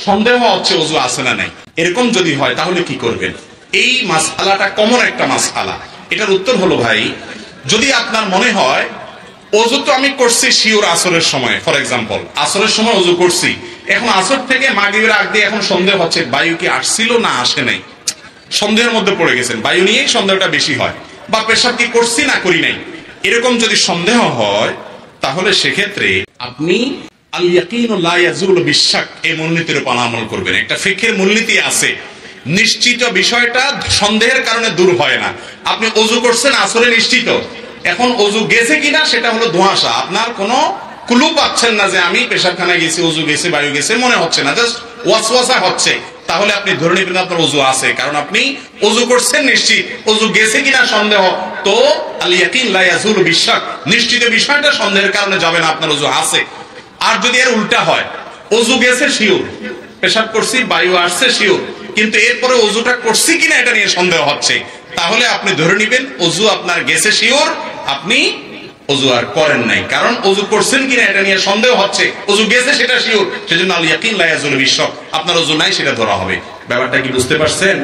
সন্দেহ হচ্ছে ওযু আছে না নাই, এরকম যদি হয় তাহলে কি করবেন? এই মাসআলাটা কমন একটা মাসআলা। এটার উত্তর হলো ভাই, যদি আপনার মনে হয় ওযু তো আমি করছি শিওর আসরের সময়, ফর এক্সাম্পল আসরের সময় ওযু করছি, এখন আসর থেকে মাগরিবের আগ দিয়ে এখন সন্দেহ হচ্ছে বায়ু কি আসছিল না আসে নাই, সন্দেহের মধ্যে পড়ে গেছেন, বায়ু নিয়েই সন্দেহটা বেশি হয়, বা পেশাব কি করছি না করি নাই, এরকম যদি সন্দেহ হয় তাহলে সেক্ষেত্রে আপনি আল ইয়াকিনু লা ইয়াজুলু বিশাক এই মূলনীতির উপর আমল করবেন। একটা ফিকহের মূলনীতি আছে, নিশ্চিত বিষয়টা সন্দেহের কারণে দূর হয় না। আপনি ওযু করছেন আসলে নিশ্চিত, এখন ওযু গেছে কিনা সেটা হলো ধোঁয়াশা, আপনার কোনো ক্লু পাচ্ছেন না যে আমি পেশাবখানায় গেছি, ওযু গেছে, বায়ু গেছে, মনে হচ্ছে না, জাস্ট ওয়াসওয়াসা হচ্ছে, তাহলে আপনি ধরে নেবেন আপনার ওযু আছে, কারণ আপনি ওযু করছেন নিশ্চিত। ওযু গেছে কিনা সন্দেহ, তো আল ইয়াকিন লা ইয়াজুলু বিশাক, নিশ্চিত বিষয়টা সন্দেহের কারণে যাবে না, আপনার ওযু আছে। আর যদি এর উল্টা হয়, ওযু গেছে শিওর, পেশাব করছি, বায়ু আসছে শিওর, কিন্তু এরপরে ওযুটা করছি কিনা এটা নিয়ে সন্দেহ হচ্ছে, তাহলে আপনি ধরে নেবেন ওযু আপনার গেছে শিওর, আপনি ওযু আর করেন নাই, কারণ ওযু করছেন কিনা এটা নিয়ে সন্দেহ হচ্ছে, ওযু গেছে সেটা শিওর, সেজন্য আল ইয়াকিন লা ইয়াজুলু বিশাক, আপনার ওযু নাই সেটা ধরা হবে। ব্যাপারটা কি বুঝতে পারছেন?